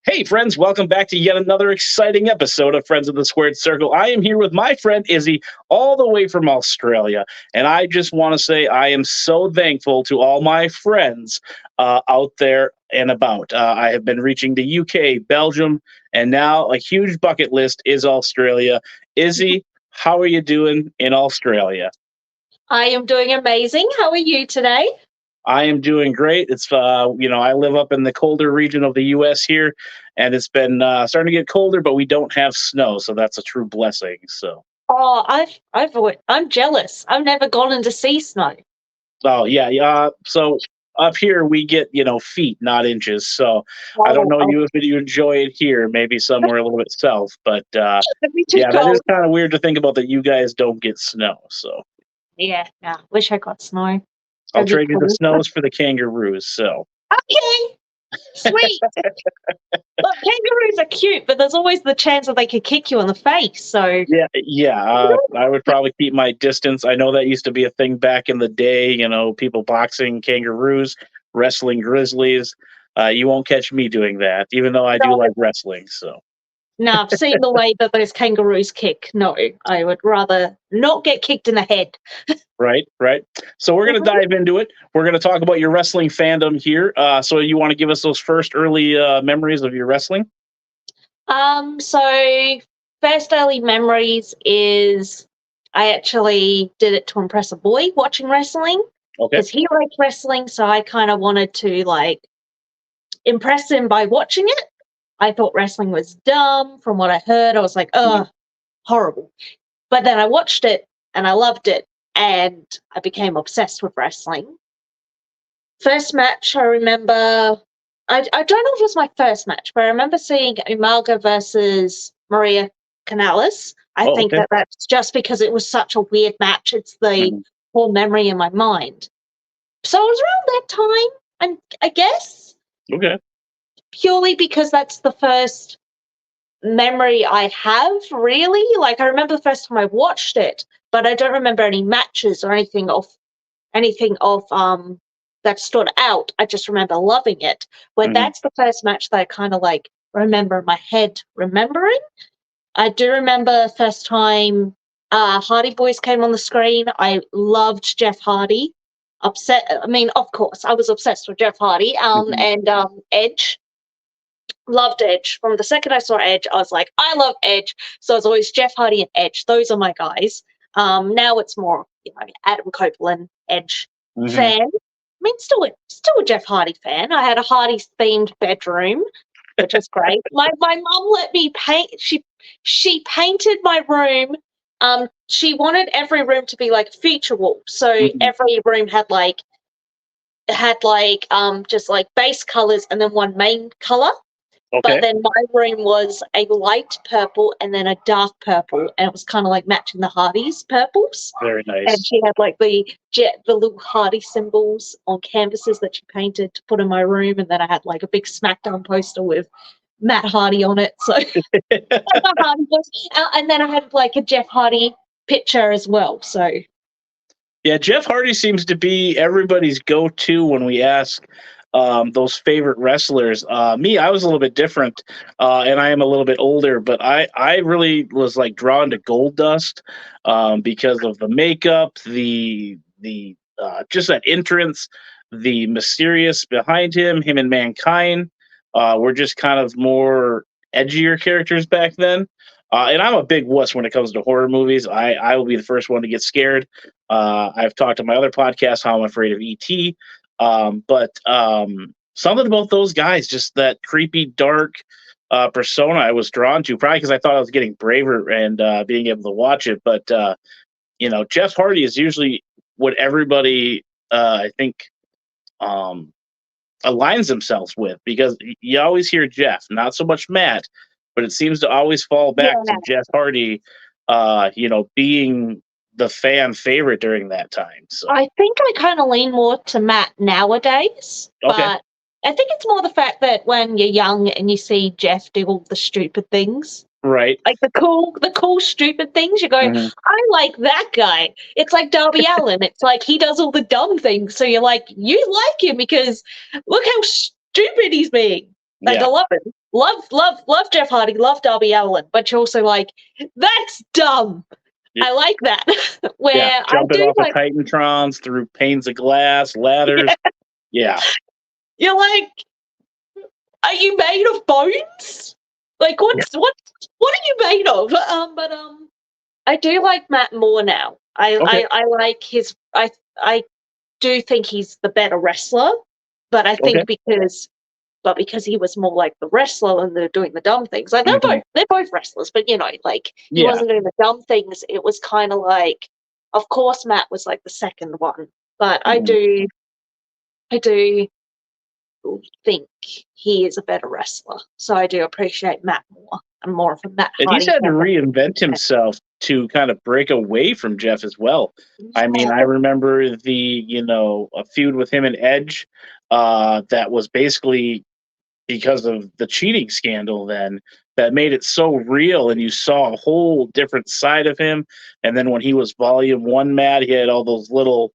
Hey, friends, welcome back to yet another exciting episode of Friends of the Squared Circle. I am here with my friend Izzy, all the way from Australia. And I just want to say I am so thankful to all my friends out there and about. I have been reaching the UK, Belgium, and now a huge bucket list is Australia. Izzy, how are you doing in Australia? I am doing amazing. How are you today? I am doing great. I live up in the colder region of the U.S. here, and it's been starting to get colder, but we don't have snow, so that's a true blessing. So, Oh, I'm jealous. I've never gone in to see snow. oh yeah, yeah. So up here we get feet, not inches. So I don't Oh, know oh, you if you enjoy it here, maybe somewhere a little bit south, but it'd be too yeah, that is cold. kind of weird to think about that you guys don't get snow. So Yeah, nah, wish I got snow. I'll That'd be trade you the cool. snows for the kangaroos. So. Okay, sweet. Look, kangaroos are cute, but there's always the chance that they could kick you in the face. So, Yeah, yeah. I would probably keep my distance. I know that used to be a thing back in the day. People boxing kangaroos, wrestling grizzlies. You won't catch me doing that, even though I do no, like wrestling. So, no, I've seen the way that those kangaroos kick. No, I would rather not get kicked in the head. right, right. So we're gonna Mhm. dive into it. We're gonna talk about your wrestling fandom here. So you want to give us those first early memories of your wrestling? So first early memories is I actually did it to impress a boy watching wrestling Okay. because he liked wrestling, so I kind of wanted to like impress him by watching it. I thought wrestling was dumb. From what I heard, I was like, Mhm. oh, horrible. But then I watched it and I loved it, and I became obsessed with wrestling. First match, I remember. I don't know if it was my first match, but I remember seeing Umaga versus Maria Canales. I Oh, think okay. that that's just because it was such a weird match. It's the Mhm. whole memory in my mind. So it was around that time, and I guess Okay. purely because that's the first memory I have. Really, like I remember the first time I watched it, but I don't remember any matches or anything of that stood out. I just remember loving it. But Hmm. that's the first match that I kind of like remember in my head remembering. I do remember the first time Hardy Boys came on the screen. I loved Jeff Hardy. I mean, of course, I was obsessed with Jeff Hardy. Hmm. And Edge. Loved Edge. From the second I saw Edge, I was like, I love Edge. So it's always Jeff Hardy and Edge. Those are my guys. Now it's more, Adam Copeland, Edge Hmm. fan. I mean, still a Jeff Hardy fan. I had a Hardy themed bedroom, which was great. My mum let me paint. She painted my room. She wanted every room to be like a feature wall, so Hmm. every room had just like base colors and then one main color. But Okay. then my room was a light purple and then a dark purple, and it was kind of like matching the Hardys purples. Very And nice. she had like the little Hardy symbols on canvases that she painted to put in my room, and then I had like a big SmackDown poster with Matt Hardy on it. So my Hardy was, and then I had like a Jeff Hardy picture as well. So Yeah, Jeff Hardy seems to be everybody's go-to when we ask those favorite wrestlers. Me, I was a little bit different, and I am a little bit older, but I really was like drawn to Goldust because of the makeup, the just that entrance, the mysterious behind him and Mankind were just kind of more edgier characters back then. And I'm a big wuss when it comes to horror movies. I will be the first one to get scared. I've talked to my other podcast how I'm afraid of ET. But something about those guys, just that creepy, dark persona I was drawn to, probably because I thought I was getting braver and being able to watch it. But Jeff Hardy is usually what everybody, I think, um, aligns themselves with because you always hear Jeff, not so much Matt, but it seems to always fall back to yeah, Jeff Hardy, being the fan favorite during that time. So, I think I kind of lean more to Matt nowadays, okay. but I think it's more the fact that when you're young and you see Jeff do all the stupid things, Right. like the cool stupid things, you go, Hmm. I like that guy. It's like Darby Allen. It's like he does all the dumb things, so you're like, you like him because look how stupid he's being. Like, I Yeah. love him. Love Jeff Hardy, love Darby Allin, but you're also like, that's dumb. Yeah. I like that. Yeah. Where I Jumping do off of like, Titantrons through panes of glass, ladders. Yeah. you're like, are you made of bones? Like, Yeah. what are you made of? But I do like Matt more now. Okay. I like his. I do think he's the better wrestler, but I Okay. think because he was more like the wrestler and they're doing the dumb things. Like Mhm. they're both wrestlers, but like he Yeah. wasn't doing the dumb things. It was kind of like, of course, Matt was like the second one, but Mhm. I do think he is a better wrestler. So I do appreciate Matt more. I'm more of a Matt And he's Hardy had to fan. reinvent himself to kind of break away from Jeff as well. I mean, I remember a feud with him and Edge, that was basically because of the cheating scandal then, that made it so real and you saw a whole different side of him. And then when he was volume one mad, he had all those little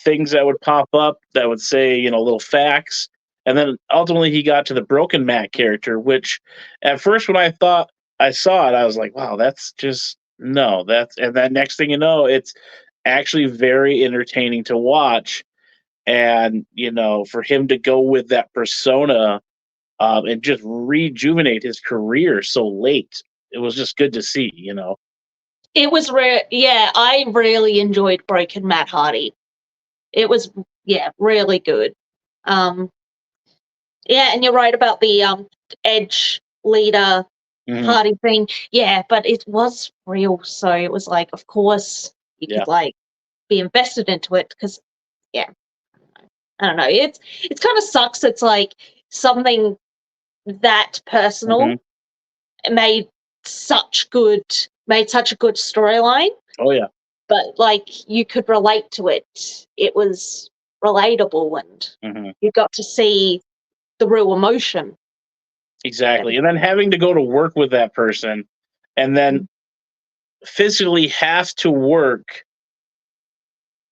things that would pop up that would say, little facts. And then ultimately he got to the broken Matt character, which at first when I saw it, I was like, wow, that's just no, that's and then next thing you know, it's actually very entertaining to watch. And for him to go with that persona, and just rejuvenate his career so late. It was just good to see. It was rare. Yeah, I really enjoyed Broken Matt Hardy. It was, yeah, really good. Um, yeah, and you're right about the Edge leader Hmm. Hardy thing. Yeah, but it was real, so it was like, of course, you Yeah. could like be invested into it because, yeah, I don't know. It's kind of sucks. It's like something that Hmm. personal made made such a good storyline, Oh yeah. but like you could relate to it. It was relatable and Hmm. you got to see the real emotion. Exactly. And then having to go to work with that person, and then physically have to work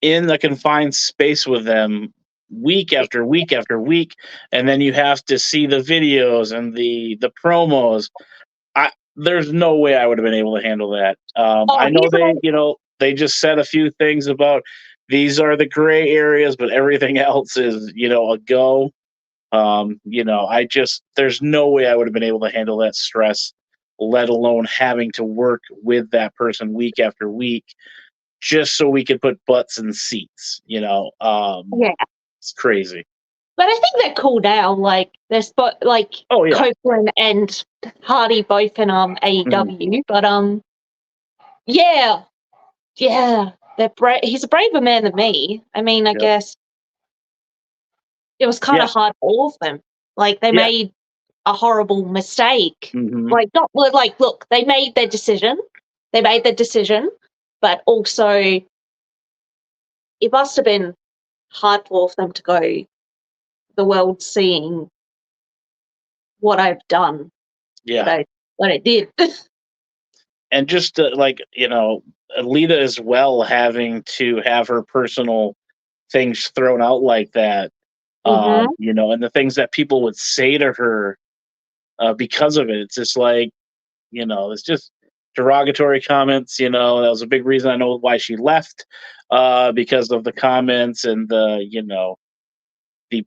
in a confined space with them week after week after week, and then you have to see the videos and the promos. There's no way I would have been able to handle that. Oh, I know they just said a few things about these are the gray areas, but everything else is a go. There's no way I would have been able to handle that stress, let alone having to work with that person week after week just so we could put butts in seats. yeah. It's crazy. But I think they're cool now. Like there's like Oh yeah. Copeland and Hardy both in Mhm. AEW. But yeah, yeah. He's a braver man than me. I mean, I Yep. guess it was kind Yeah. of hard for all of them. Like they Yeah. made a horrible mistake. Hmm. Like not like look, they made their decision. They made their decision, but also it must have been hard for all of them to go the world seeing what I've done, what Yeah. I did. And just Alita as well, having to have her personal things thrown out like that, Mhm. and the things that people would say to her, because of it. It's just like, it's just derogatory comments. That was a big reason I know why she left, because of the comments and the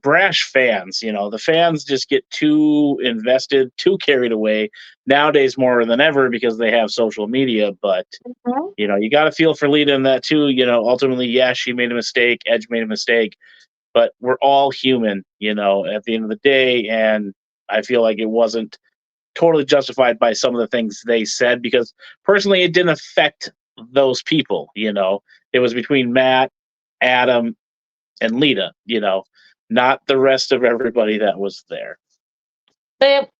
brash fans. The fans just get too invested, too carried away nowadays more than ever because they have social media. But Mhm. you got to feel for Lita in that too. Ultimately, yeah, she made a mistake. Edge made a mistake, but we're all human. At the end of the day, and I feel like it wasn't totally justified by some of the things they said because personally, it didn't affect those people. It was between Matt, Adam, and Lita. Not the rest of everybody that was there. But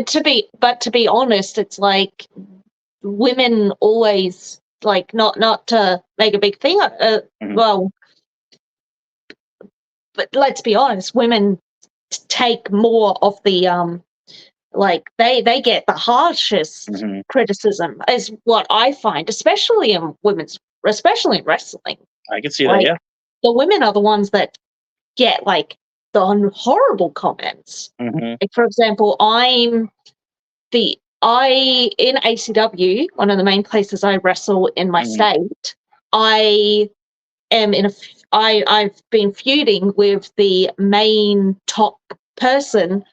to be honest, it's like women always like not to make a big thing. Hmm. Well, but let's be honest, women take more of the like they get the harshest Hmm. criticism is what I find, especially in wrestling. I can see that. Like Yeah. the women are the ones that get like the horrible comments. Mhm. Like, for example, in ACW, one of the main places I wrestle in my Mhm. state, I am I've been feuding with the main top person,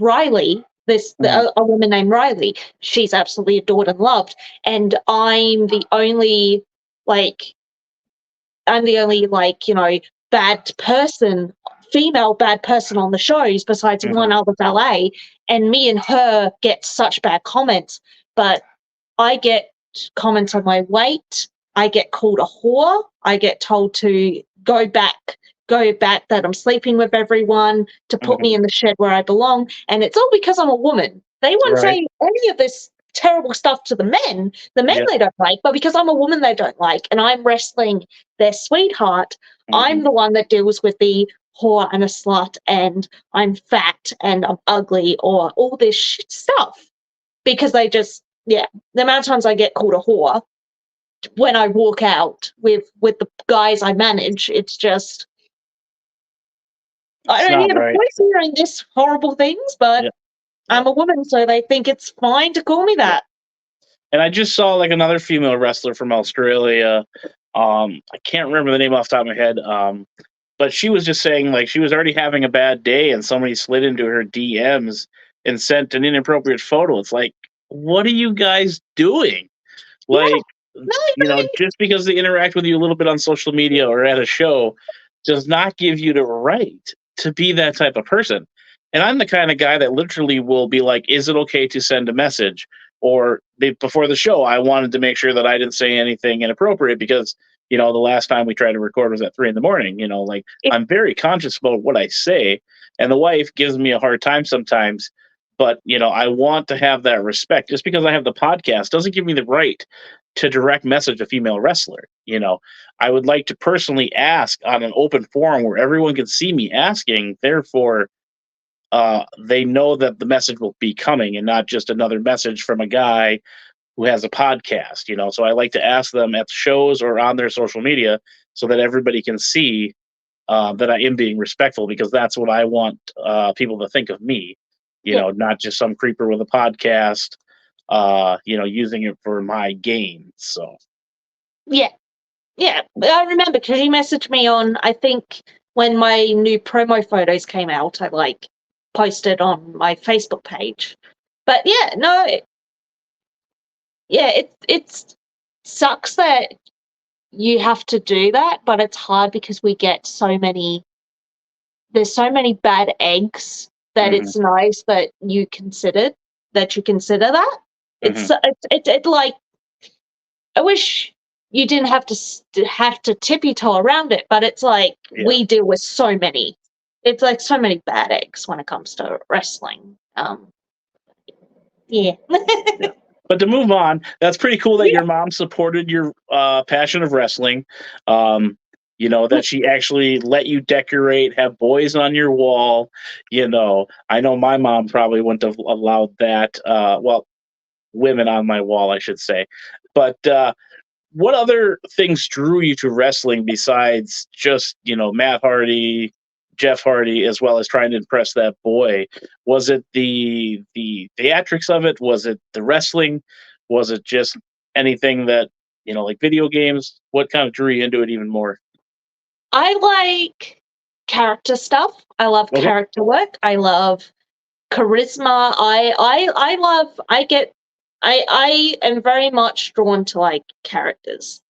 Riley. Mhm. A woman named Riley. She's absolutely adored and loved, and like I'm the only bad person, female bad person on the shows besides one Mhm. other valet, and me and her get such bad comments. But I get comments on my weight. I get called a whore. I get told to go back that I'm sleeping with everyone, to put me Mhm. in the shed where I belong. And it's all because I'm a woman. They won't Right. say any of this terrible stuff to the men. The men Yeah. they don't like, but because I'm a woman they don't like. And I'm wrestling their sweetheart, I'm Mhm. the one that deals with the whore and a slut and I'm fat and I'm ugly or all this shit stuff. Because they just, yeah, the amount of times I get called a whore when I walk out with the guys I manage, it's just I It's don't not hear the right. boys hearing this horrible things, but Yeah. Yeah. I'm a woman, so they think it's fine to call me Yeah. that. And I just saw like another female wrestler from Australia. I can't remember the name off the top of my head. But she was just saying like she was already having a bad day and somebody slid into her DMs and sent an inappropriate photo. It's like, what are you guys doing? Yeah, Like, no, no, just because they interact with you a little bit on social media or at a show does not give you the right to be that type of person. And I'm the kind of guy that literally will be like, is it okay to send a message? Or before the show, I wanted to make sure that I didn't say anything inappropriate because, the last time we tried to record was at 3 in the morning. Like it, I'm very conscious about what I say. And the wife gives me a hard time sometimes. But, I want to have that respect. Just because I have the podcast doesn't give me the right to direct message a female wrestler. I would like to personally ask on an open forum where everyone can see me asking. Therefore, they know that the message will be coming and not just another message from a guy who has a podcast. So I like to ask them at shows or on their social media so that everybody can see that I am being respectful because that's what I want people to think of me. yeah, Not just some creeper with a podcast. Using it for my gain. So. yeah, yeah. I remember because you messaged me on, I think, when my new promo photos came out, I posted on my Facebook page. But yeah, no, yeah, it sucks that you have to do that, but it's hard because we get there's so many bad eggs that Mhm. it's nice that you consider that. Mhm. It like I wish you didn't have to have to tippy toe around it, but it's like Yeah. we deal with so many. It's like so many bad eggs when it comes to wrestling. Yeah. Yeah. But to move on, that's pretty cool that Yeah. your mom supported your passion of wrestling. That she actually let you decorate, have boys on your wall. I know my mom probably wouldn't have allowed that. Well, women on my wall, I should say. But what other things drew you to wrestling besides just Matt Hardy, Jeff Hardy, as well as trying to impress that boy? Was it the theatrics of it? Was it the wrestling? Was it just anything that like video games? What kind of drew you into it even more? I like character stuff. I love Okay. character work. I love charisma. I love I am very much drawn to like characters.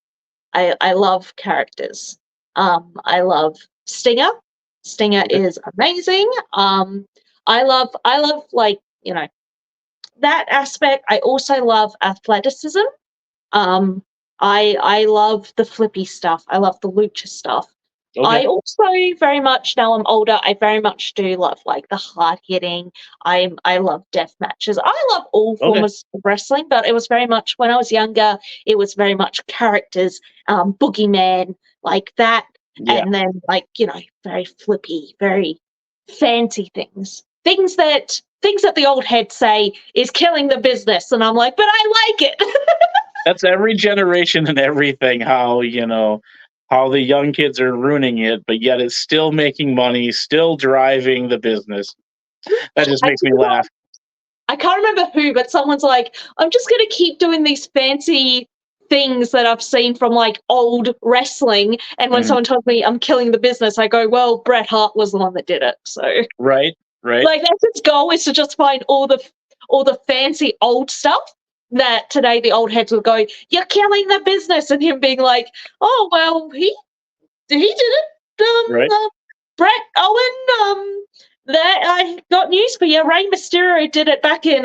I love characters. I love Stinger. Stinger Okay. is amazing. I love that aspect. I also love athleticism. Um, I love the flippy stuff. I love the lucha stuff. Okay. I also very much now I'm older. I very much do love like the hard hitting. I love death matches. I love all Okay. forms of wrestling, but it was very much when I was younger. It was very much characters, boogeyman like that, Yeah. and then very flippy, very fancy things that the old heads say is killing the business, and I'm like, but I like it. That's every generation and everything. How how the young kids are ruining it, but yet it's still making money, still driving the business. That just I makes me laugh. I can't remember who, but someone's like, I'm just going to keep doing these fancy things that I've seen from like old wrestling. And when Mhm. someone tells me I'm killing the business, I go, well, Bret Hart was the one that did it. So, Right, right. like, that's its goal, is to just find all the fancy old stuff that today the old heads will go, you're killing the business. And him being like, oh, well, he did it. Right. Brett Owen, that I got news for you. Rey Mysterio did it back in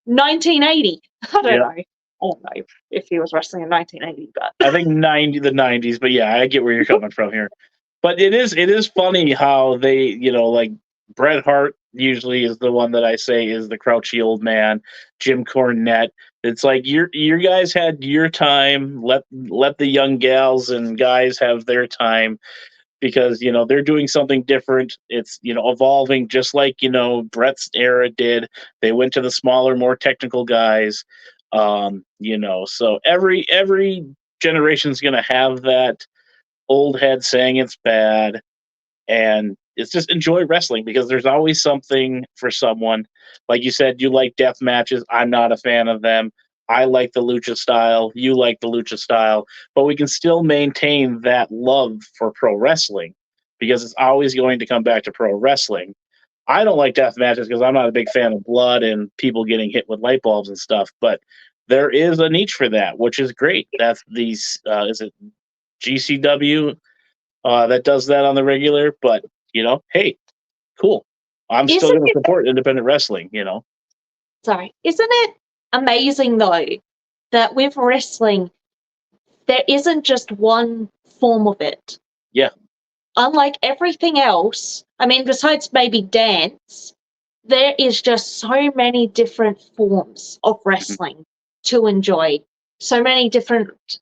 1980. I don't Yeah. know. I don't know if he was wrestling in 1980, but I think the 90s, but yeah, I get where you're coming from here. But it is funny how they, like Bret Hart usually is the one that I say is the crouchy old man, Jim Cornette. It's like your guys had your time. Let the young gals and guys have their time, because they're doing something different. It's evolving, just like Brett's era did. They went to the smaller, more technical guys. So every generation's going to have that old head saying it's bad, and it's just enjoy wrestling, because there's always something for someone. Like you said, you like death matches. I'm not a fan of them. I like the lucha style. You like the lucha style, but we can still maintain that love for pro wrestling, because it's always going to come back to pro wrestling. I don't like death matches because I'm not a big fan of blood and people getting hit with light bulbs and stuff, but there is a niche for that, which is great. That's these, is it GCW, that does that on the regular? But hey, cool. I'm still isn't going to it? support independent wrestling. Sorry, isn't it amazing though that with wrestling there isn't just one form of it? Yeah. Unlike everything else, I mean, besides maybe dance, there is just so many different forms of Mhm. wrestling to enjoy. So many different.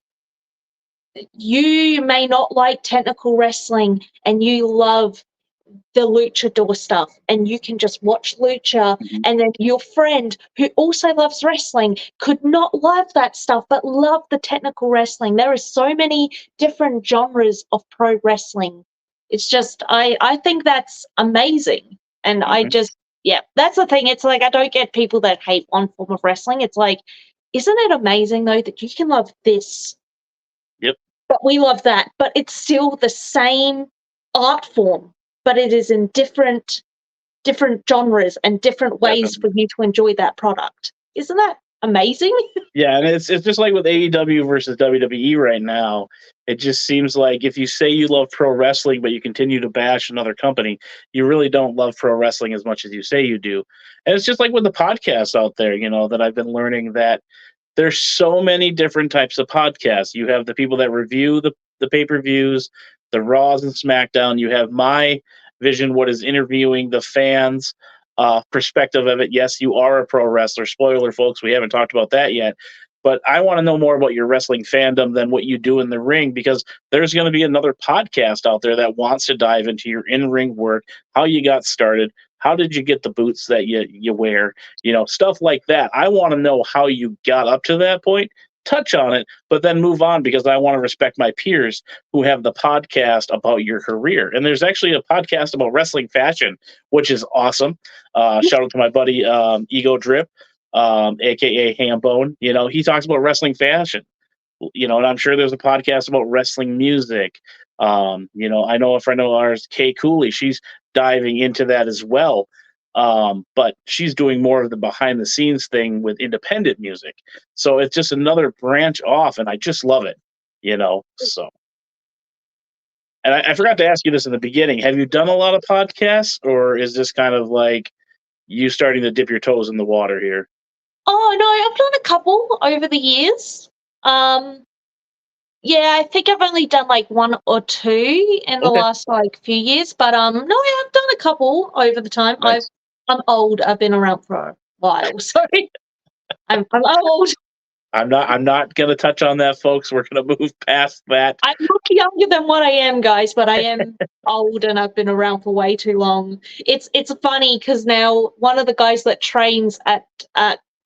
You may not like technical wrestling and you love the luchador stuff, and you can just watch lucha, Mhm. and then your friend who also loves wrestling could not love that stuff but love the technical wrestling. There are so many different genres of pro wrestling. It's just, I think that's amazing. And I Mhm. just, yeah, that's the thing. It's like I don't get people that hate one form of wrestling. It's like, isn't it amazing though that you can love this Yep. but we love that, but it's still the same art form, but it is in different genres and different ways Definitely. for you to enjoy that product. Isn't that amazing? Yeah, and it's just like with AEW versus WWE right now. It just seems like if you say you love pro wrestling, but you continue to bash another company, you really don't love pro wrestling as much as you say you do. And it's just like with the podcasts out there, that I've been learning that there's so many different types of podcasts. You have the people that review the pay-per-views, the Raws and SmackDown. You have my vision, what is interviewing the fans, perspective of it. Yes, you are a pro wrestler. Spoiler, folks, we haven't talked about that yet. But I want to know more about your wrestling fandom than what you do in the ring, because there's going to be another podcast out there that wants to dive into your in-ring work, how you got started, how did you get the boots that you wear, stuff like that. I want to know how you got up to that point, touch on it, but then move on, because I want to respect my peers who have the podcast about your career. And there's actually a podcast about wrestling fashion, which is awesome. Shout out to my buddy, Ego Drip, aka Hambone. He talks about wrestling fashion. And I'm sure there's a podcast about wrestling music. I know a friend of ours, Kay Cooley, she's diving into that as well. But she's doing more of the behind the scenes thing with independent music. So it's just another branch off, and I just love it. So, and I forgot to ask you this in the beginning. Have you done a lot of podcasts, or is this kind of like you starting to dip your toes in the water here? Oh no, I've done a couple over the years. Um, yeah, I think I've only done like one or two in the Okay, last like few years, but no, I've done a couple over the time. nice. I'm old. I've been around for a while, so I'm old. I'm not gonna touch on that, folks. We're gonna move past that. I look younger than what I am, guys, but I am old and I've been around for way too long. It's funny because now one of the guys that trains at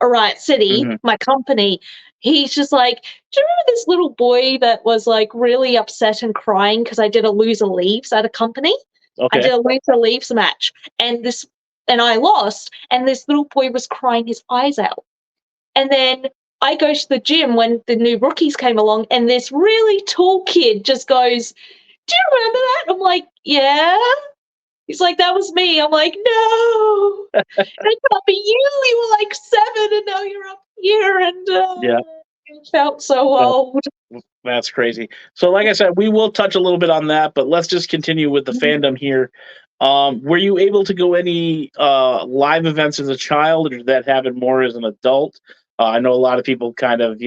Roit City, Hmm. my company, he's just like, "Do you remember this little boy that was like really upset and crying because I did a loser leaves at a company? I Okay. did a loser leaves match, and I lost, and this little boy was crying his eyes out. And then I go to the gym when the new rookies came along, and this really tall kid just goes, "Do you remember that?" I'm like, "Yeah." He's like, "That was me." I'm like, "No, that can't be you. You were like 7, and now you're up here." And Yeah. it felt so That, old. that's crazy. So, like I said, we will touch a little bit on that, but let's just continue with the fandom here. Were you able to go any live events as a child, or did that happen more as an adult? I know a lot of people kind of,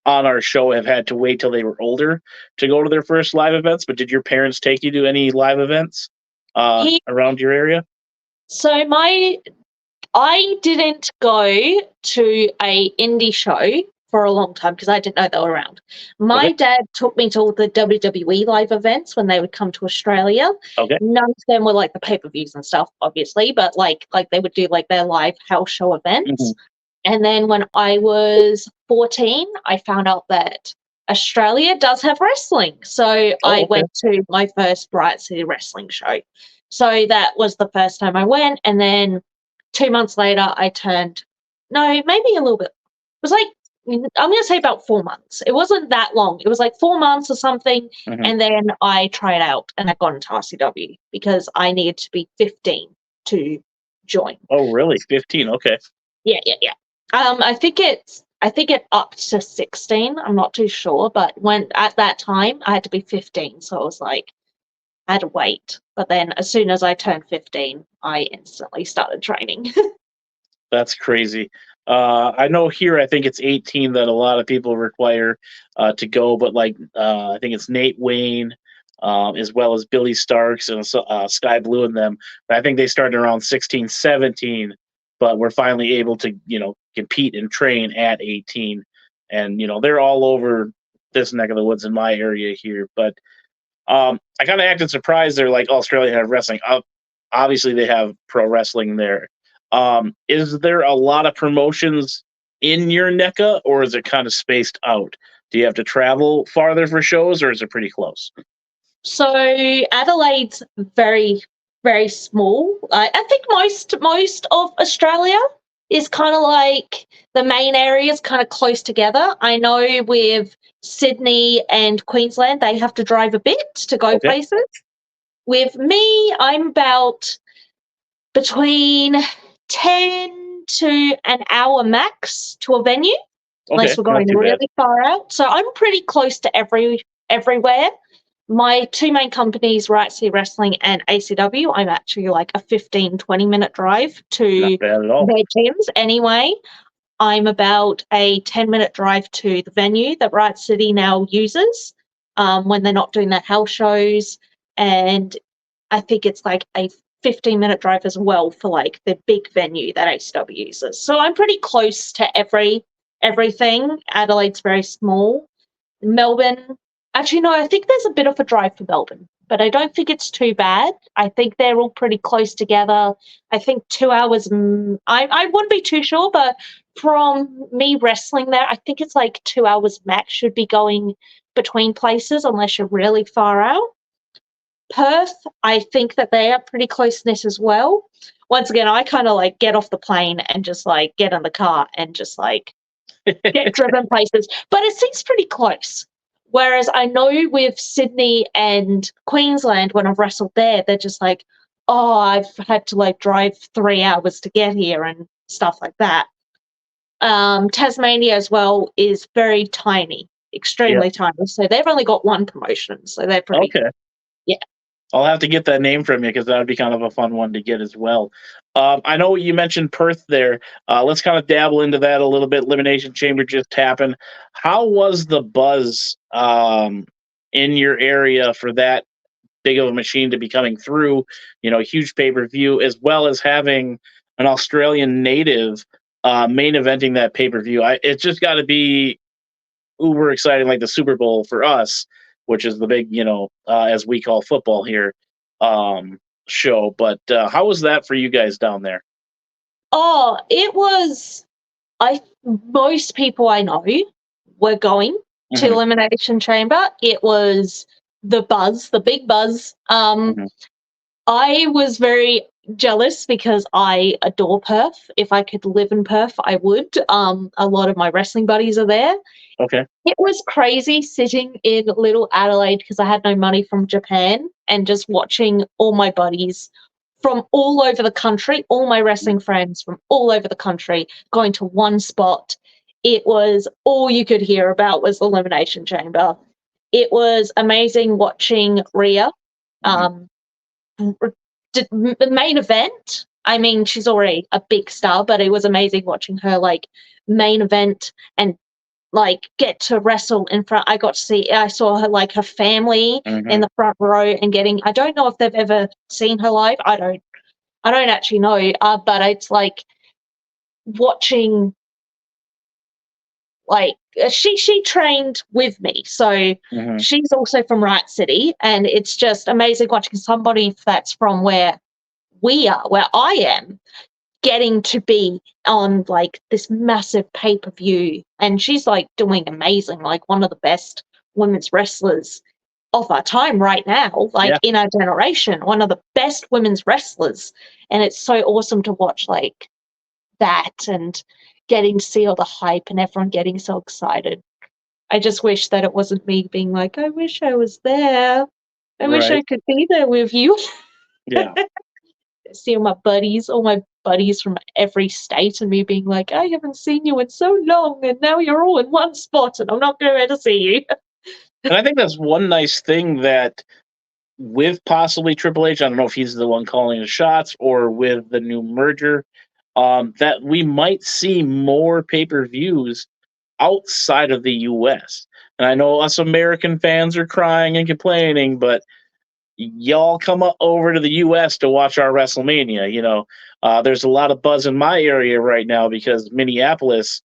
on our show have had to wait till they were older to go to their first live events. But did your parents take you to any live events He, around your area? so I didn't go to a indie show for a long time because I didn't know they were around. Okay. My dad took me to all the WWE live events when they would come to Australia. Okay. None of them were like the pay-per-views and stuff, obviously, but like they would do like their live house show events. Hmm. And then when I was 14, I found out that Australia does have wrestling. So Oh, I okay. went to my first Bright City wrestling show. So that was the first time I went. And then 2 months later, I turned, no, maybe a little bit. It was like, I'm going to say about 4 months. It wasn't that long. It was like 4 months or something. Hmm. And then I tried out and I got into RCW because I needed to be 15 to join. Oh, really? 15. Okay. Yeah, yeah, yeah. I think it up to 16. I'm not too sure, but when at that time I had to be 15, so it was like I had to wait. But then as soon as I turned 15, I instantly started training. That's crazy. I know here, I think it's 18 that a lot of people require to go, but like I think it's Nate Wayne, as well as Billy Starks and Sky Blue and them. I think they started around 16, 17, but we're finally able to, compete and train at 18. And, they're all over this neck of the woods in my area here. But I kind of acted surprised. They're like, Australia have wrestling. Obviously, they have pro wrestling there. Is there a lot of promotions in your NECA, or is it kind of spaced out? Do you have to travel farther for shows, or is it pretty close? So Adelaide's very, very small. I think most of Australia is kind of like the main areas kind of close together. I know with Sydney and Queensland, they have to drive a bit to go Okay. places. With me, I'm about between 10 to an hour max to a venue, Okay. unless we're Not going too bad. really far out. So I'm pretty close to everywhere. My two main companies, Right City Wrestling and ACW, I'm actually like a 15-20 minute drive Not to bad at all. their gyms anyway. I'm about a 10-minute drive to the venue that Right City now uses when they're not doing their house shows. And I think it's like a 15-minute drive as well for like the big venue that ACW uses. So I'm pretty close to everything. Adelaide's very small. Melbourne, actually, no, I think there's a bit of a drive for Melbourne, but I don't think it's too bad. I think they're all pretty close together. I think 2 hours, I wouldn't be too sure, but from me wrestling there, I think it's like 2 hours max should be going between places unless you're really far out. Perth, I think that they are pretty close knit as well. Once again, I kind of like get off the plane and just like get in the car and just like get driven places, but it seems pretty close. Whereas I know with Sydney and Queensland, when I've wrestled there, they're just like, oh, I've had to like drive 3 hours to get here and stuff like that. Tasmania as well is very tiny, Yeah. extremely tiny. So they've only got one promotion. So they're pretty, Okay. yeah. I'll have to get that name from you because that would be kind of a fun one to get as well. I know you mentioned Perth there. Let's kind of dabble into that a little bit. Elimination Chamber just happened. How was the buzz in your area for that big of a machine to be coming through? Huge pay per view, as well as having an Australian native main eventing that pay per view. It's just got to be uber exciting, like the Super Bowl for us, which is the big, as we call football here, show. But how was that for you guys down there? Oh, it was. Most people I know were going to Mhm, Elimination Chamber. It was the buzz, the big buzz. mhm. I was very jealous because I adore Perth. If I could live in Perth, I would. A lot of my wrestling buddies are there. Okay. It was crazy sitting in Little Adelaide because I had no money from Japan and just watching all my buddies from all over the country, all my Mhm, wrestling friends from all over the country going to one spot. It was all you could hear about was the Elimination Chamber. It was amazing watching Rhea. mhm, Um, the main event, I mean, she's already a big star, but it was amazing watching her like main event and like get to wrestle in front. I saw her like her family in mhm. the front row and getting. I don't know if they've ever seen her live. I don't actually know. But it's like watching like she trained with me, so Mhm. she's also from Roit City, and it's just amazing watching somebody that's from where I am, getting to be on like this massive pay per view. And she's like doing amazing, like one of the best women's wrestlers of our time right now, like Yeah, in our generation, one of the best women's wrestlers. And it's so awesome to watch like that and getting to see all the hype and everyone getting so excited. I just wish that it wasn't me being like, I wish I was there. I wish right. I could be there with you. Yeah. See all my buddies from every state, and me being like, I haven't seen you in so long, and now you're all in one spot, and I'm not going to see you. And I think that's one nice thing that with possibly Triple H, I don't know if he's the one calling the shots or with the new merger, that we might see more pay-per-views outside of the US. And I know us American fans are crying and complaining, but y'all come over to the US to watch our WrestleMania. There's a lot of buzz in my area right now because Minneapolis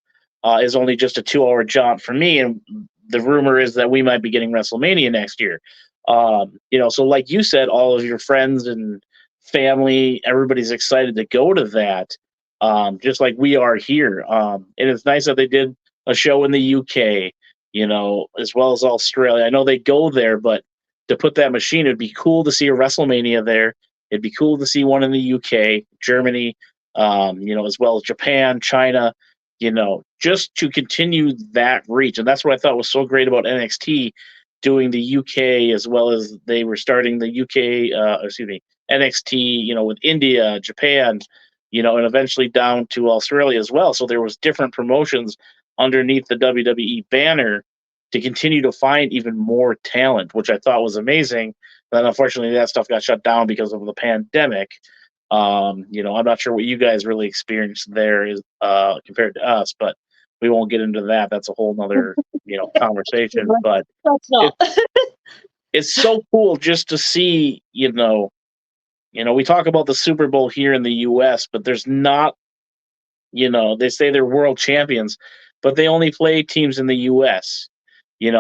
is only just a 2 hour jaunt for me. And the rumor is that we might be getting WrestleMania next year. So like you said, all of your friends and family, everybody's excited to go to that, just like we are here. And it's nice that they did a show in the UK, as well as Australia. I know they go there, but to put that machine, it'd be cool to see a WrestleMania there. It'd be cool to see one in the UK, Germany, as well as Japan, China, just to continue that reach. And that's what I thought was so great about NXT doing the UK as well as they were starting the UK, NXT, with India, Japan, and eventually down to Australia as well. So there was different promotions underneath the WWE banner to continue to find even more talent, which I thought was amazing. Then unfortunately that stuff got shut down because of the pandemic. I'm not sure what you guys really experienced there is compared to us, but we won't get into that. That's a whole nother, conversation. But That's it, not. it's so cool just to see, we talk about the Super Bowl here in the US, but there's not, they say they're world champions, but they only play teams in the US.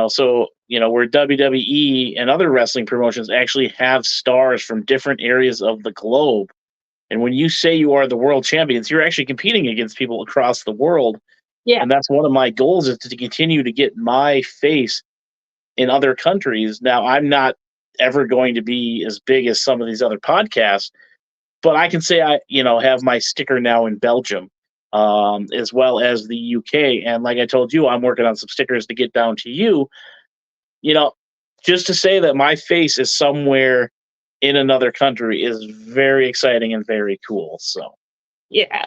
So where WWE and other wrestling promotions actually have stars from different areas of the globe. And when you say you are the world champions, you're actually competing against people across the world. Yeah. And that's one of my goals is to continue to get my face in other countries. Now, I'm not ever going to be as big as some of these other podcasts, but I can say I, have my sticker now in Belgium, as well as the UK. And like I told you, I'm working on some stickers to get down to you. You know, just to say that my face is somewhere in another country is very exciting and very cool. So, Yeah.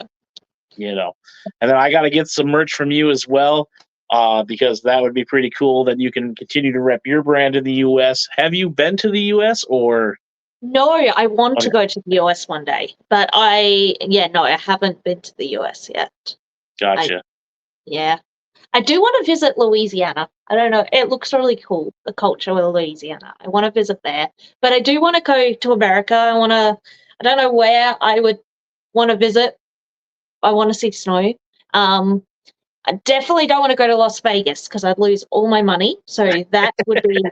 you know, and then I got to get some merch from you as well, because that would be pretty cool. That you can continue to rep your brand in the US. Have you been to the US or? No, I want to Okay, go to the US one day, but no, I haven't been to the US yet. I, gotcha. yeah. I do want to visit Louisiana. I don't know. It looks really cool, the culture of Louisiana. I want to visit there. But I do want to go to America. I don't know where I would want to visit. I want to see snow. Um, I definitely don't want to go to Las Vegas because I'd lose all my money. So that would be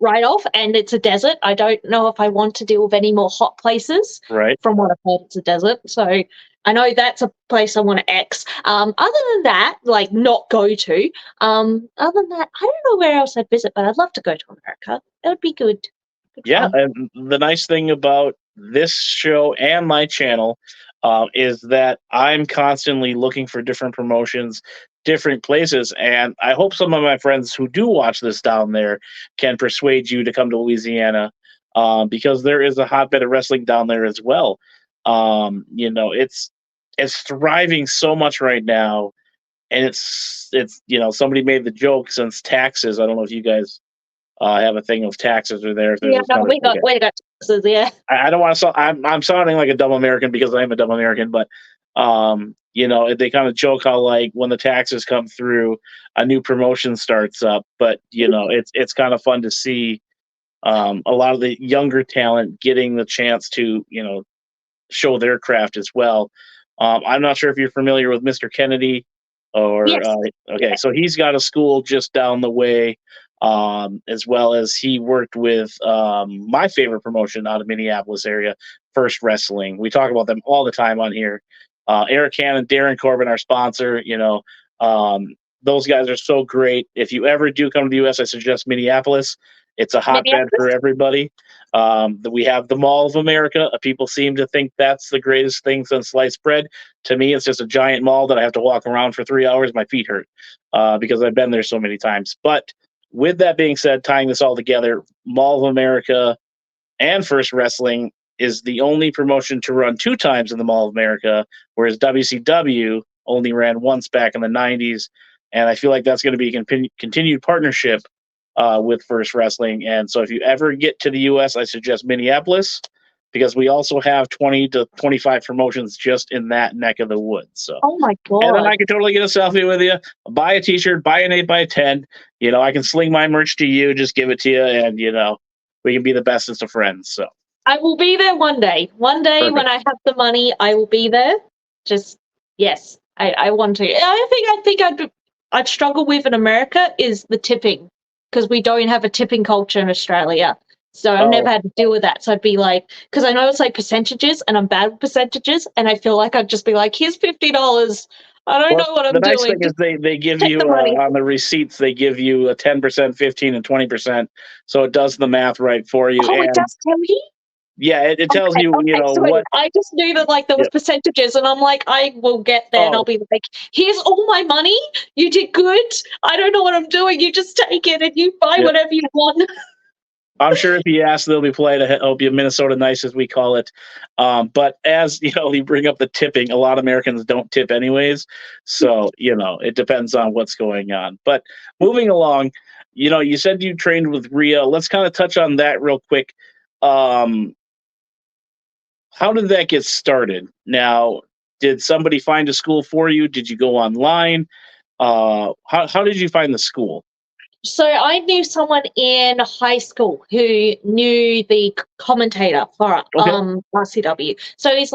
right off, and it's a desert. I don't know if I want to deal with any more hot places. Right. From what I've heard, it's a desert. So I know that's a place I want to X. Other than that, like not go to. Other than that, I don't know where else I'd visit, but I'd love to go to America. It would be good. Good Yeah, fun. and the nice thing about this show and my channel is that I'm constantly looking for different promotions, different places, and I hope some of my friends who do watch this down there can persuade you to come to Louisiana, because there is a hotbed of wrestling down there as well. It's thriving so much right now, and it's somebody made the joke since taxes. I don't know if you guys have a thing of taxes or there. If there's Yeah, a no, ton of, we got Texas, yeah. I don't want to. I'm sounding like a dumb American because I am a dumb American, but they kind of joke how like when the taxes come through, a new promotion starts up. But it's kind of fun to see a lot of the younger talent getting the chance to show their craft as well. I'm not sure if you're familiar with Mr. Kennedy, or Yes. okay, so he's got a school just down the way, as well as he worked with my favorite promotion out of Minneapolis area, First Wrestling. We talk about them all the time on here. Eric Cannon, Darren Corbin, our sponsor. Those guys are so great. If you ever do come to the U.S., I suggest Minneapolis. It's a hotbed for Minneapolis. everybody. We have the Mall of America. People seem to think that's the greatest thing since sliced bread. To me, it's just a giant mall that I have to walk around for 3 hours. My feet hurt because I've been there so many times. But with that being said, tying this all together, Mall of America and First Wrestling is the only promotion to run 2 times in the Mall of America, whereas WCW only ran once back in the 90s. And I feel like that's going to be a continued partnership with First Wrestling. And so if you ever get to the U.S., I suggest Minneapolis, because we also have 20 to 25 promotions just in that neck of the woods. So, Oh my and then god. I can totally get a selfie with you, buy a T-shirt, buy an 8x10. I can sling my merch to you, just give it to you, and we can be the bestest of friends. So I will be there one day. One day when perfect. I have the money, I will be there. Just yes, I want to. I'd struggle with in America is the tipping, because we don't have a tipping culture in Australia. So I've never Oh, had to deal with that. So I'd be like, because I know it's like percentages, and I'm bad with percentages, and I feel like I'd just be like, here's $50. I don't well, know what the I'm nice thing doing. is Just they give take you the money. on the receipts, they give you a 10%, 15, and 20%, so it does the math right for you. Oh, it And does tell you. yeah, it tells Okay, you okay, sweet. what. I just knew that like there Yeah. was percentages, and I'm like, I will get there, and I'll Oh, be like, here's all my money. You did good. I don't know what I'm doing. You just take it and you buy yeah. whatever you want. I'm sure if you ask, they'll be polite. I hope you Minnesota nice, as we call it. But as you bring up the tipping, a lot of Americans don't tip anyways. So it depends on what's going on. But moving along, you said you trained with Rhea. Let's kind of touch on that real quick. Um, how did that get started? Now, did somebody find a school for you? Did you go online? How did you find the school? So I knew someone in high school who knew the commentator for Okay. RCW. So he's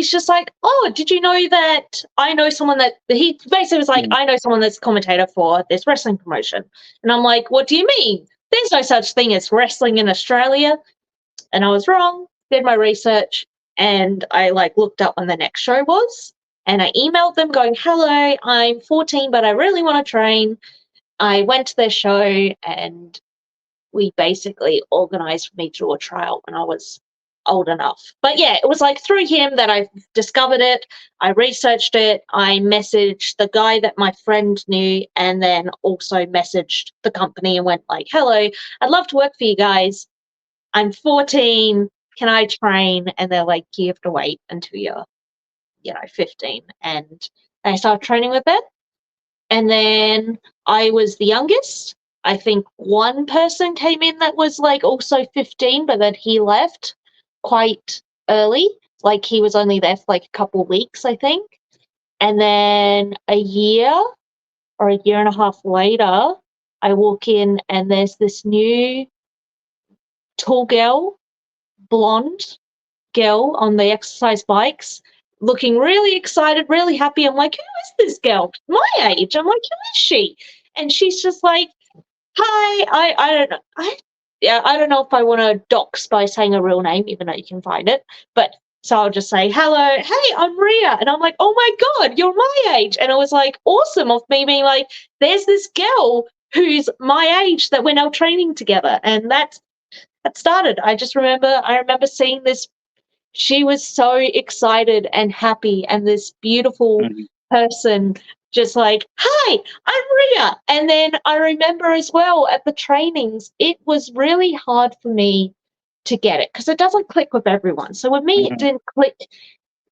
just like, oh, did you know that I know someone that he basically was like, Mhm. I know someone that's commentator for this wrestling promotion. And I'm like, what do you mean? There's no such thing as wrestling in Australia. And I was wrong, did my research, and I like looked up when the next show was. And I emailed them going, hello, I'm 14, but I really want to train. I went to their show, and we basically organized for me to do a trial when I was old enough. But yeah, it was like through him that I discovered it. I researched it. I messaged the guy that my friend knew, and then also messaged the company and went like, hello, I'd love to work for you guys. I'm 14. Can I train? And they're like, you have to wait until you're 15. And I started training with them. And then I was the youngest. I think one person came in that was like also 15, but then he left quite early. Like he was only there for like a couple of weeks, I think. And then a year or a year and a half later, I walk in and there's this new tall girl, blonde girl on the exercise bikes, looking really excited, really happy. I'm like, who is this girl? My age. I'm like, who is she? And she's just like, hi, I don't know. I don't know if I want to dox by saying a real name, even though you can find it. But so I'll just say, hello, hey, I'm Ria. And I'm like, oh my God, you're my age. And it was like awesome of me being like, there's this girl who's my age that we're now training together. And that started. I remember seeing this. She was so excited and happy, and this beautiful Mhm. person just like, hi, I'm Ria. And then I remember as well at the trainings, it was really hard for me to get it because it doesn't click with everyone. So with me, it Mhm. didn't click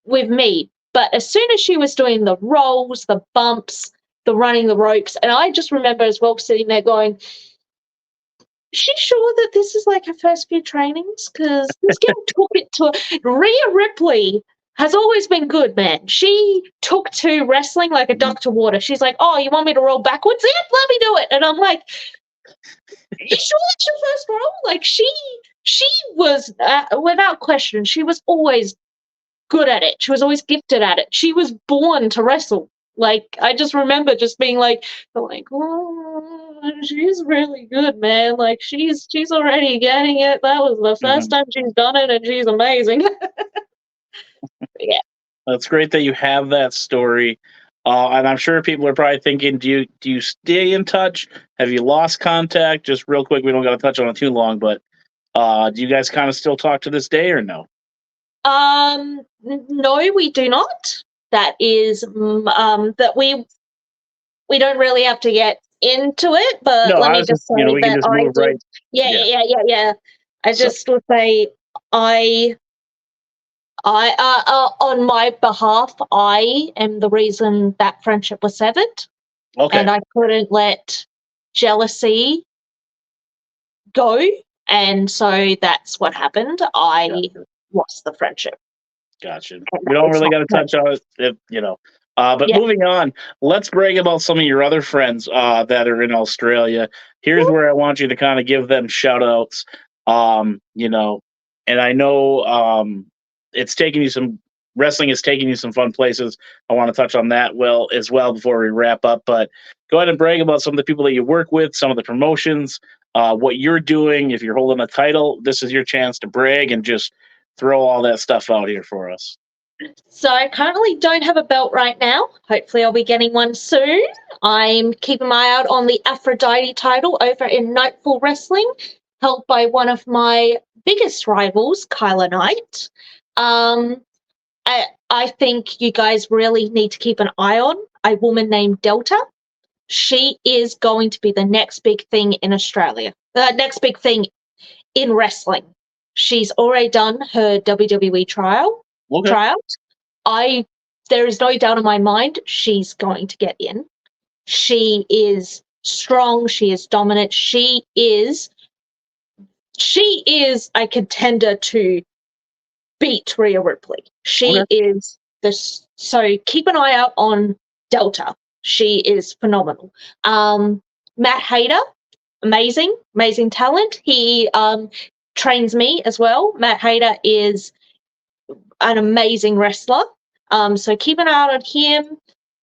with me. But as soon as she was doing the rolls, the bumps, the running the ropes, and I just remember as well sitting there going, she sure that this is like her first few trainings? Because this girl took it to Rhea Ripley has always been good, man. She took to wrestling like a Mhm. duck to water. She's like, oh, you want me to roll backwards? Yep, let me do it. And I'm like, you sure that's your first roll? Like she was without question, she was always good at it. She was always gifted at it. She was born to wrestle. Like I just remember just being like, oh, she's really good, man. Like she's already getting it. That was the first Mhm. time she's done it, and she's amazing. Yeah. It's great that you have that story. And I'm sure people are probably thinking, do you stay in touch? Have you lost contact? Just real quick, we don't got to touch on it too long, but do you guys kind of still talk to this day or no? No, we do not. That is that we don't really have to get into it, but No, let I me was just, just say we can that just I move do. right. Yeah, Yeah. yeah, yeah, yeah, yeah. I So, just would say I on my behalf, I am the reason that friendship was severed, okay. and I couldn't let jealousy go, and so that's what happened. I Gotcha. lost the friendship, Gotcha. and We that don't was really not got to good. touch on it, but Yeah. moving on, let's brag about some of your other friends that are in Australia. Here's where I want you to kind of give them shout outs. You know, and I know it's taking you some wrestling is taking you some fun places. I want to touch on that as well before we wrap up. But go ahead and brag about some of the people that you work with, some of the promotions, what you're doing. If you're holding a title, this is your chance to brag and just throw all that stuff out here for us. So I currently don't have a belt right now. Hopefully, I'll be getting one soon. I'm keeping my eye out on the Aphrodite title over in Nightfall Wrestling, held by one of my biggest rivals, Kyla Knight. Um, I think you guys really need to keep an eye on a woman named Delta. She is going to be the next big thing in Australia. The next big thing in wrestling. She's already done her WWE Okay. tryout. I There is no doubt in my mind she's going to get in. She is strong, she is dominant, she is a contender to beat Rhea Ripley. Okay. She is this, so keep an eye out on Delta. She is phenomenal. Matt Hayter, amazing, amazing talent. He trains me as well. Matt Hayter is an amazing wrestler. So keep an eye out on him.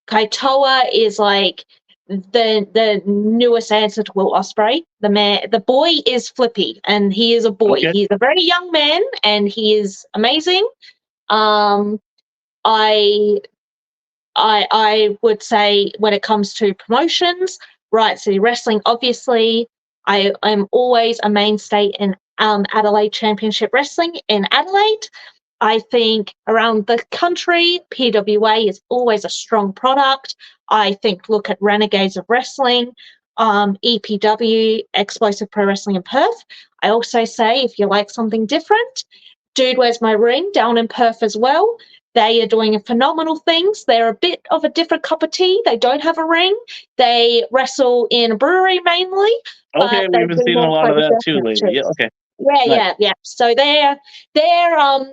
Kaitoa is like the newest answer to Will Ospreay. The boy is Flippy, and he is a boy. Okay. He's a very young man, and he is amazing. Um, I I would say when it comes to promotions, Riot City Wrestling, obviously, I'm always a mainstay in Adelaide Championship Wrestling in Adelaide. I think around the country, PWA is always a strong product. I think look at Renegades of Wrestling, EPW, Explosive Pro Wrestling in Perth. I also say if you like something different, Dude Where's My Ring down in Perth as well. They are doing phenomenal things. They're a bit of a different cup of tea. They don't have a ring. They wrestle in a brewery mainly, Okay. but they We've been do seeing a more lot of closed that death too lately. Yeah. matches. Okay. Yeah, Nice. yeah, yeah. So they're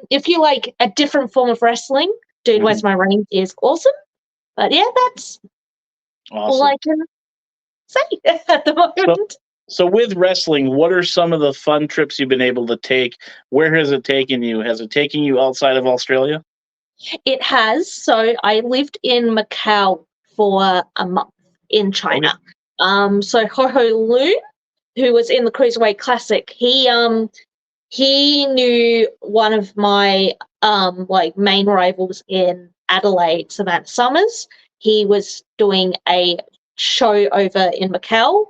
if you like a different form of wrestling, Dude Hmm. Where's My Ring is awesome. But yeah, that's all Awesome. I can say at the So, moment. so with wrestling, what are some of the fun trips you've been able to take? Where has it taken you? Has it taken you outside of Australia? It has. So I lived in Macau for a month in Okay. China. So Ho Ho Lun who was in the Cruiserweight Classic, he knew one of my like main rivals in Adelaide, Savannah Summers. He was doing a show over in Macau,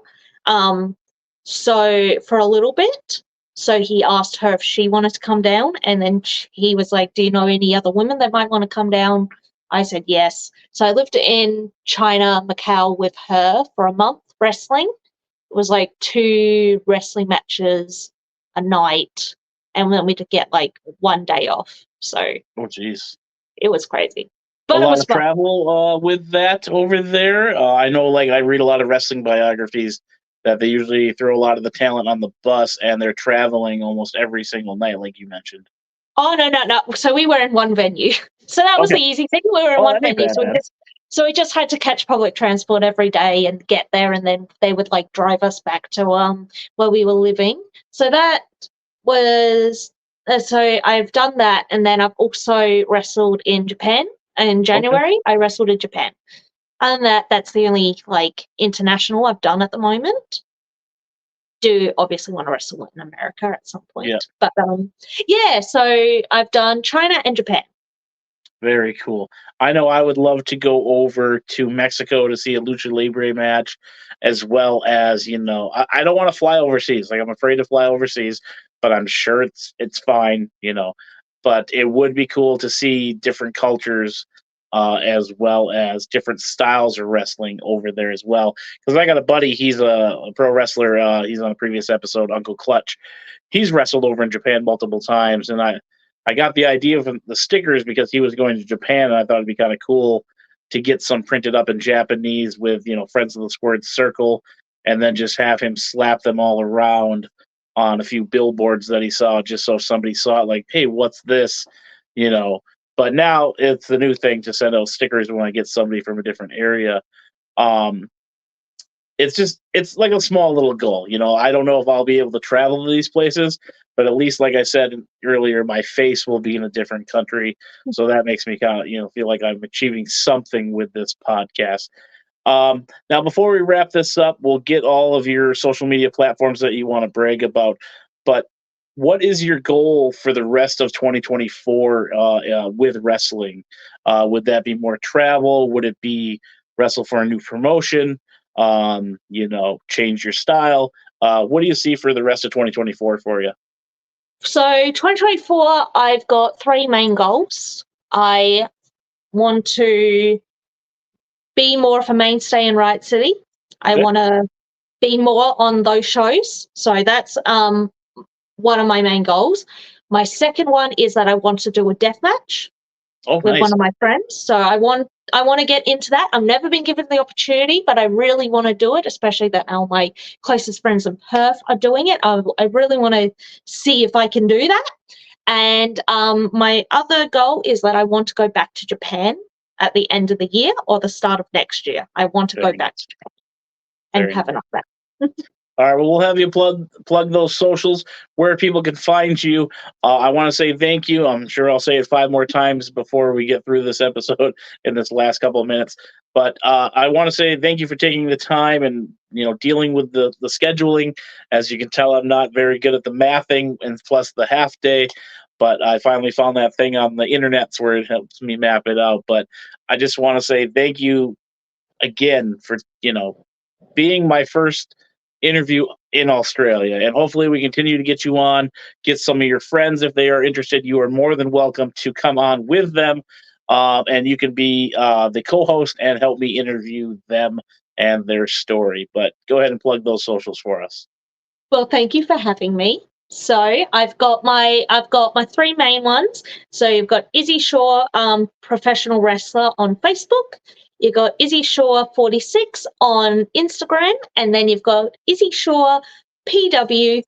so for a little bit. So he asked her if she wanted to come down, and then he was like, "Do you know any other women that might want to come down?" I said yes. So I lived in China, Macau with her for a month wrestling. It was like 2 wrestling matches a night, and then we'd get like 1 day off. So Oh, geez. it was crazy, A but it lot was of fun. travel with that over there. I know, like, I read a lot of wrestling biographies that they usually throw a lot of the talent on the bus and they're traveling almost every single night, like you mentioned. Oh no, no, no. So we were in one venue. So that was Okay. the easy thing. We were in Oh, one that ain't venue. bad, man. So we just had to catch public transport every day and get there, and then they would like drive us back to where we were living. So that was so I've done that, and then I've also wrestled in Japan in Okay. January. I wrestled in Japan. And that's the only like international I've done at the moment. Do obviously want to wrestle in America at some Yeah. point. But yeah, so I've done China and Japan. Very cool. I know I would love to go over to Mexico to see a Lucha Libre match, as well as, I don't want to fly overseas. Like, I'm afraid to fly overseas, but I'm sure it's fine, But it would be cool to see different cultures, as well as different styles of wrestling over there as well. Because I got a buddy, he's a pro wrestler. He's on a previous episode, Uncle Clutch. He's wrestled over in Japan multiple times, and I got the idea of the stickers because he was going to Japan, and I thought it'd be kind of cool to get some printed up in Japanese with, Friends of the Squared Circle, and then just have him slap them all around on a few billboards that he saw, just so somebody saw it, like, hey, what's this? You know. But now it's the new thing to send out stickers when I get somebody from a different area. Um, it's like a small little goal. I don't know if I'll be able to travel to these places, but at least, like I said earlier, my face will be in a different country, so that makes me kind of feel like I'm achieving something with this podcast. Now, before we wrap this up, we'll get all of your social media platforms that you want to brag about, but what is your goal for the rest of 2024 with wrestling? Would that be more travel? Would it be wrestle for a new promotion? Change your style? What do you see for the rest of 2024 for you? So 2024, I've got 3 main goals. I want to be more of a mainstay in Riot City. I Okay. want to be more on those shows. So that's one of my main goals. My second one is that I want to do a death match Oh, with one nice. of my friends. So I want to get into that. I've never been given the opportunity, but I really want to do it, especially that all my closest friends in Perth are doing it. I really want to see if I can do that. And my other goal is that I want to go back to Japan at the end of the year or the start of next year. I want to go Very back nice. to Japan and Very have nice. enough of that. All right, well, we'll have you plug those socials where people can find you. I want to say thank you. I'm sure I'll say it 5 more times before we get through this episode in this last couple of minutes. But I want to say thank you for taking the time and dealing with the scheduling. As you can tell, I'm not very good at the mathing and plus the half day. But I finally found that thing on the internet where it helps me map it out. But I just want to say thank you again for being my first interview in Australia. And hopefully we continue to get you on, get some of your friends if they are interested. You are more than welcome to come on with them. And you can be the co host and help me interview them and their story. But go ahead and plug those socials for us. Well, thank you for having me. So I've got my 3 main ones. So you've got Izzy Shaw, professional wrestler on Facebook. You've got Izzy Shaw 46 on Instagram, and then you've got Izzy Shaw PW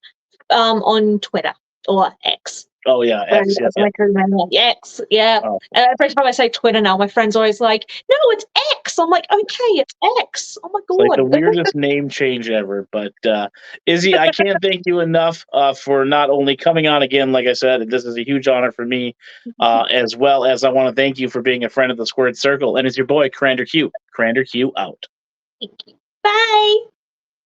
on Twitter or X. Oh, yeah. X. Yeah. As I can remember. X, yeah. Oh, And every time I say Twitter now, my friend's always like, "No, it's X." I'm like, "Okay, it's X." Oh my it's like the god. weirdest name change ever. But Izzy, I can't thank you enough for not only coming on again, like I said, this is a huge honor for me, as well as I want to thank you for being a friend of the Squared Circle. And it's your boy, Crander Q. Crander Q out. Thank you. Bye.